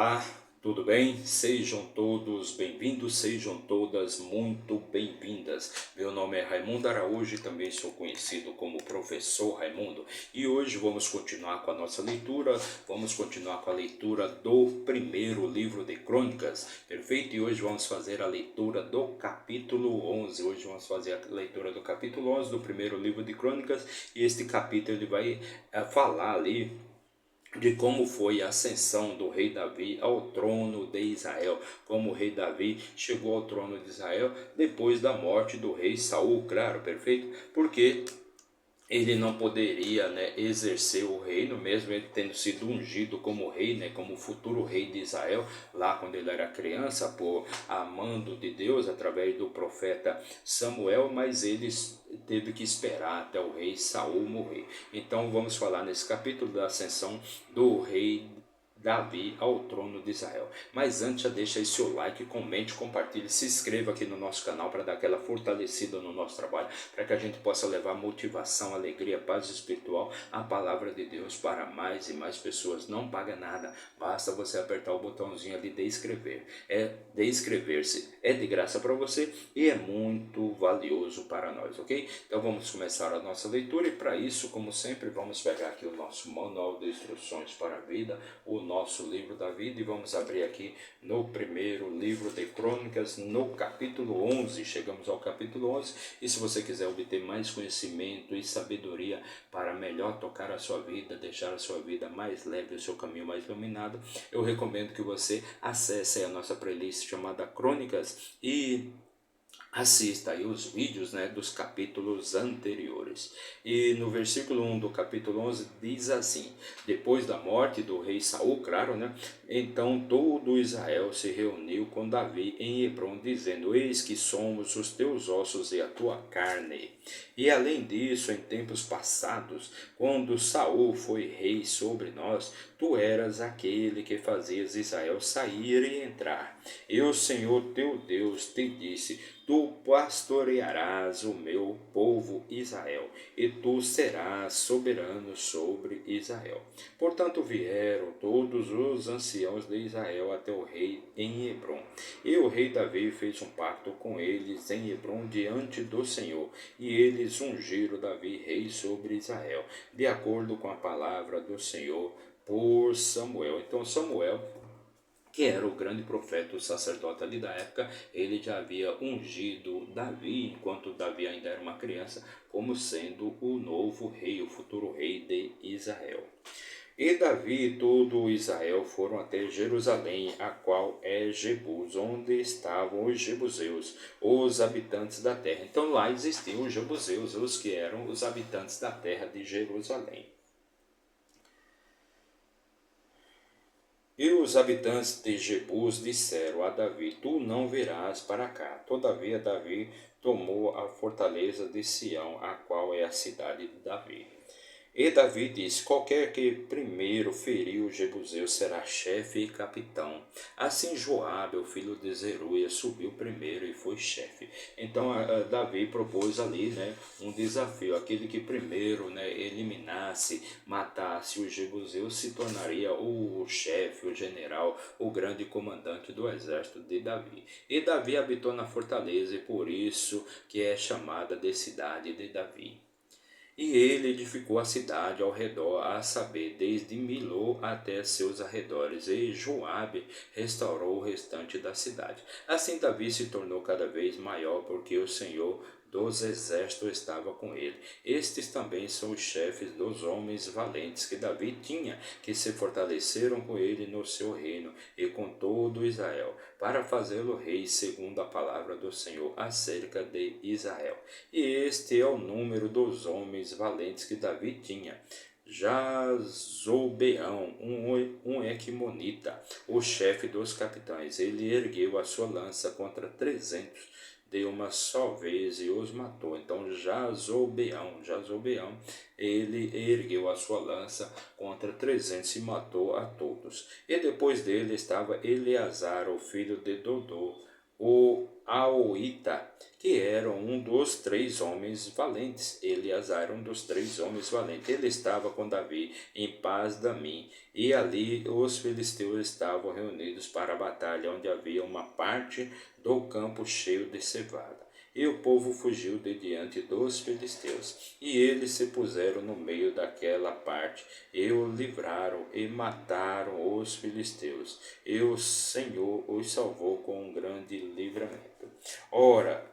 Olá, tudo bem? Sejam todos bem-vindos, sejam todas muito bem-vindas. Meu nome é Raimundo Araújo e também sou conhecido como Professor Raimundo. E hoje vamos continuar com a nossa leitura, vamos continuar com a leitura do primeiro livro de Crônicas, perfeito? E hoje vamos fazer a leitura do capítulo 11. Hoje vamos fazer a leitura do capítulo 11 do primeiro livro de Crônicas e este capítulo ele vai falar ali de como foi a ascensão do rei Davi ao trono de Israel, como o rei Davi chegou ao trono de Israel depois da morte do rei Saul, claro, perfeito? Porque ele não poderia, exercer o reino, mesmo ele tendo sido ungido como rei, como futuro rei de Israel, lá quando ele era criança, por amando de Deus, através do profeta Samuel, mas ele teve que esperar até o rei Saul morrer. Então vamos falar nesse capítulo da ascensão do rei Davi ao trono de Israel. Mas antes, já deixa aí seu like, comente, compartilhe, se inscreva aqui no nosso canal para dar aquela fortalecida no nosso trabalho, para que a gente possa levar motivação, alegria, paz espiritual, a palavra de Deus para mais e mais pessoas. Não paga nada, basta você apertar o botãozinho ali de inscrever. De inscrever-se, é de graça para você e é muito valioso para nós, ok? Então vamos começar a nossa leitura e para isso, como sempre, vamos pegar aqui o nosso manual de instruções para a vida, o nosso livro da vida, e vamos abrir aqui no primeiro livro de Crônicas, no capítulo 11. Chegamos ao capítulo 11 e se você quiser obter mais conhecimento e sabedoria para melhor tocar a sua vida, deixar a sua vida mais leve, o seu caminho mais iluminado, eu recomendo que você acesse a nossa playlist chamada Crônicas e assista aí os vídeos, dos capítulos anteriores. E no versículo 1 do capítulo 11 diz assim: depois da morte do rei Saul, claro, então todo Israel se reuniu com Davi em Hebrom, dizendo: eis que somos os teus ossos e a tua carne. E além disso, em tempos passados, quando Saul foi rei sobre nós, tu eras aquele que fazias Israel sair e entrar. E o Senhor teu Deus te disse: tu pastorearás o meu povo Israel, e tu serás soberano sobre Israel. Portanto vieram todos os anciãos de Israel até o rei em Hebrom. E o rei Davi fez um pacto com eles em Hebrom diante do Senhor, e eles ungiram Davi rei sobre Israel, de acordo com a palavra do Senhor por Samuel. Então Samuel, que era o grande profeta, o sacerdote ali da época, ele já havia ungido Davi, enquanto Davi ainda era uma criança, como sendo o novo rei, o futuro rei de Israel. E Davi e todo Israel foram até Jerusalém, a qual é Jebus, onde estavam os jebuseus, os habitantes da terra. Então lá existiam os jebuseus, os que eram os habitantes da terra de Jerusalém. E os habitantes de Jebus disseram a Davi: tu não virás para cá. Todavia Davi tomou a fortaleza de Sião, a qual é a cidade de Davi. E Davi disse: qualquer que primeiro ferir o Jebuseu será chefe e capitão. Assim Joabe, o filho de Zeruia, subiu primeiro e foi chefe. Então Davi propôs ali, um desafio: aquele que primeiro, eliminasse, matasse o Jebuseu se tornaria o chefe, o general, o grande comandante do exército de Davi. E Davi habitou na fortaleza, e por isso que é chamada de cidade de Davi. E ele edificou a cidade ao redor, a saber, desde Milô até seus arredores, e Joabe restaurou o restante da cidade. Assim Davi se tornou cada vez maior, porque o Senhor dos exércitos estava com ele. Estes também são os chefes dos homens valentes que Davi tinha, que se fortaleceram com ele no seu reino e com todo Israel, para fazê-lo rei segundo a palavra do Senhor acerca de Israel. E este é o número dos homens valentes que Davi tinha: Jazobeão, um equimonita, o chefe dos capitães. Ele ergueu a sua lança contra 300 de uma só vez e os matou. Então Jazobeão, ele ergueu a sua lança contra 300 e matou a todos. E depois dele estava Eleazar, o filho de Dodô, o Aoita, que era um dos 3 homens valentes. Eleazar era um dos 3 homens valentes. Ele estava com Davi em Paz-damim, e ali os filisteus estavam reunidos para a batalha, onde havia uma parte do campo cheio de cevada. E o povo fugiu de diante dos filisteus, e eles se puseram no meio daquela parte, e o livraram, e mataram os filisteus, e o Senhor os salvou com um grande livramento. Ora,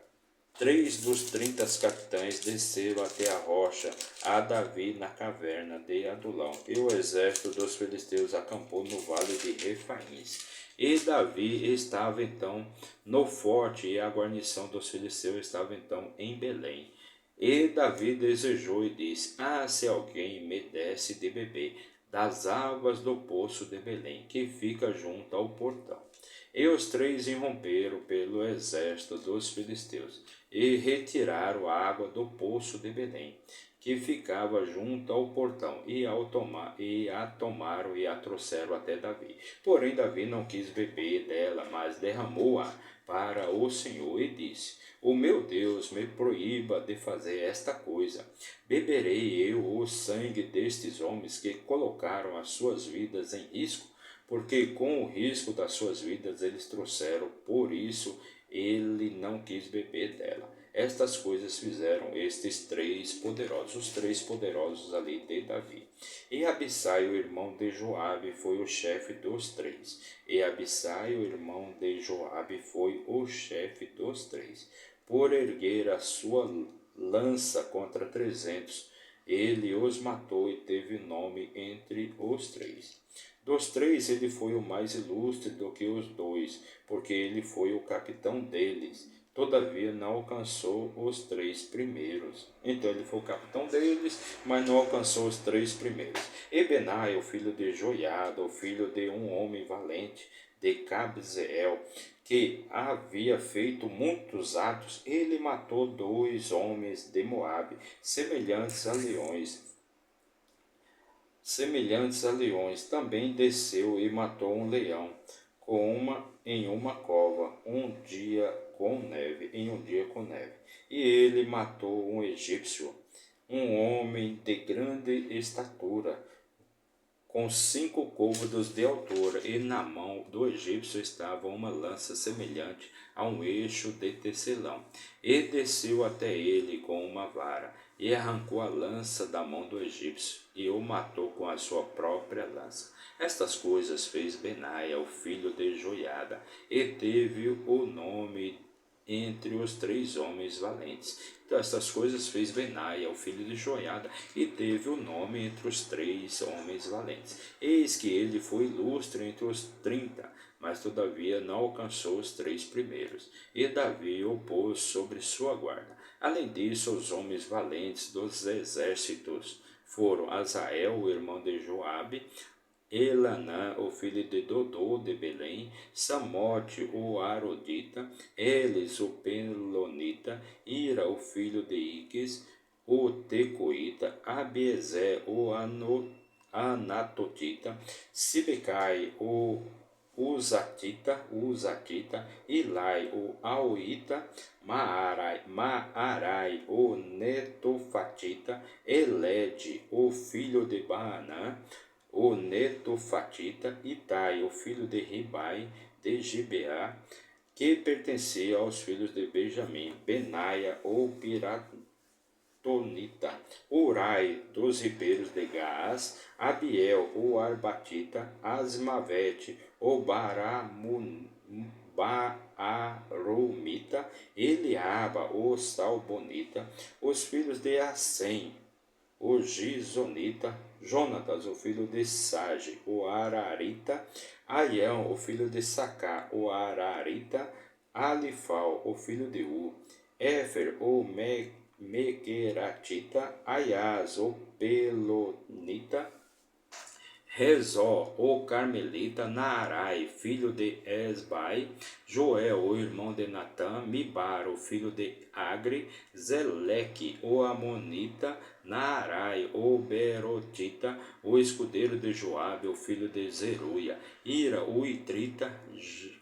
3 dos 30 capitães desceram até a rocha a Davi na caverna de Adulão, e o exército dos filisteus acampou no vale de Refaíns. E Davi estava então no forte, e a guarnição dos filisteus estava então em Belém. E Davi desejou e disse: se alguém me desse de beber das águas do poço de Belém, que fica junto ao portão. E os 3 irromperam pelo exército dos filisteus, e retiraram a água do poço de Belém, que ficava junto ao portão, e a tomaram e a trouxeram até Davi. Porém Davi não quis beber dela, mas derramou-a para o Senhor, e disse: o meu Deus me proíba de fazer esta coisa. Beberei eu o sangue destes homens que colocaram as suas vidas em risco? Porque com o risco das suas vidas eles trouxeram, por isso ele não quis beber dela. Estas coisas fizeram estes 3 poderosos, os 3 poderosos ali de Davi. E Abissai, o irmão de Joabe, foi o chefe dos 3. E Abissai, o irmão de Joabe, foi o chefe dos 3. Por erguer a sua lança contra 300, ele os matou e teve nome entre os 3. Dos 3 ele foi o mais ilustre do que os 2, porque ele foi o capitão deles. Todavia não alcançou os 3 primeiros. Então ele foi o capitão deles, mas não alcançou os 3 primeiros. E Benaia, o filho de Joiada, o filho de um homem valente, de Cabzeel, que havia feito muitos atos, ele matou 2 homens de Moabe, semelhantes a leões. Também desceu e matou um leão em uma cova, em um dia com neve. E ele matou um egípcio, um homem de grande estatura, com 5 côvados de altura, e na mão do egípcio estava uma lança semelhante a um eixo de tecelão. E desceu até ele com uma vara, e arrancou a lança da mão do egípcio, e o matou com a sua própria lança. Estas coisas fez Benaia, o filho de Joiada, e teve o nome entre os 3 homens valentes. Então estas coisas fez Benaia, o filho de Joiada, e teve o nome entre os 3 homens valentes. Eis que ele foi ilustre entre os 30, mas todavia não alcançou os 3 primeiros. E Davi o pôs sobre sua guarda. Além disso, os homens valentes dos exércitos foram Azael, o irmão de Joabe, Elanã, o filho de Dodô de Belém, Samote, o Arodita, Elis, o Pelonita, Ira, o filho de Iques, o Tecoíta, Abiezer, o Anatotita, Sibecai, o Uzatita, Ilai, o Auita, Maarai, o Netofatita, Elede, o filho de Baanã, o Netofatita, Itai, o filho de Ribai, de Gibeá, que pertencia aos filhos de Benjamim, Benaia, o Piratonita, Urai, dos ribeiros de Gaás, Abiel, o Arbatita, Asmavete, o Baarumita, Eliaba, o Salbonita, os filhos de Assem, o Gizonita, Jonatas, o filho de Sage, o Ararita, Aião, o filho de Sacá, o Ararita, Alifal, o filho de U, Éfer, o Mequeratita, Aias, o Pelonita, Rezó, o Carmelita, Naarai, filho de Esbai, Joel, o irmão de Natã, Mibar, o filho de Agre, Zeleque, o Amonita, Naarai, o Berotita, o escudeiro de Joabe, o filho de Zeruia, Ira, o Itrita,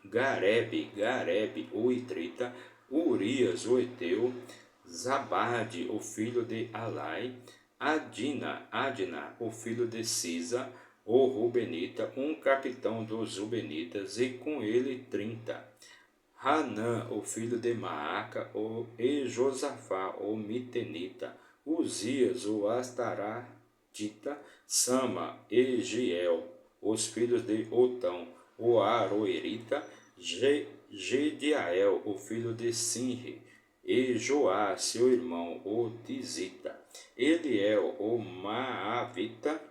Garebe, o Itrita, Urias, o Eteu, Zabade, o filho de Alai, Adna, o filho de Sisa, o Rubenita, um capitão dos Rubenitas, e com ele 30. Hanã, o filho de Maaca, e Josafá, o Mitenita, Uzias, o Astaratita, Sama e Giel, os filhos de Otão, o Aroerita, Gediael, o filho de Sinri, e Joá, seu irmão, o Tizita, Eliel, o Maavita,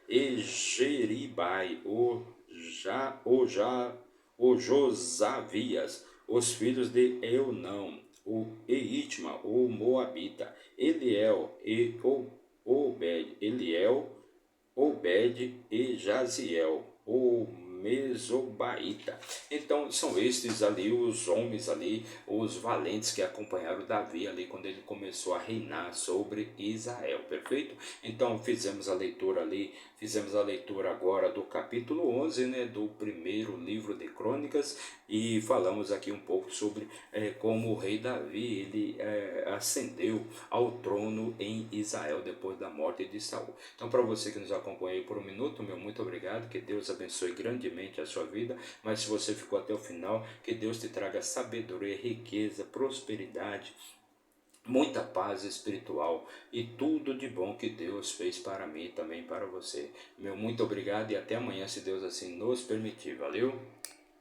e Jeribai, o Josavias, os filhos de Eunão, o Eitma, o Moabita, Obed e Jaziel, o Mesobaíta. Então são estes ali os homens ali, os valentes que acompanharam Davi ali quando ele começou a reinar sobre Israel, perfeito? Então fizemos a leitura ali, fizemos a leitura agora do capítulo 11, né, do primeiro livro de Crônicas, e falamos aqui um pouco sobre como o rei Davi ele ascendeu ao trono em Israel depois da morte de Saul. Então para você que nos acompanha aí por um minuto, meu muito obrigado, que Deus abençoe grandemente a sua vida, mas se você ficou até o final, que Deus te traga sabedoria, riqueza, prosperidade, muita paz espiritual e tudo de bom que Deus fez para mim e também para você. Meu muito obrigado e até amanhã, se Deus assim nos permitir. Valeu?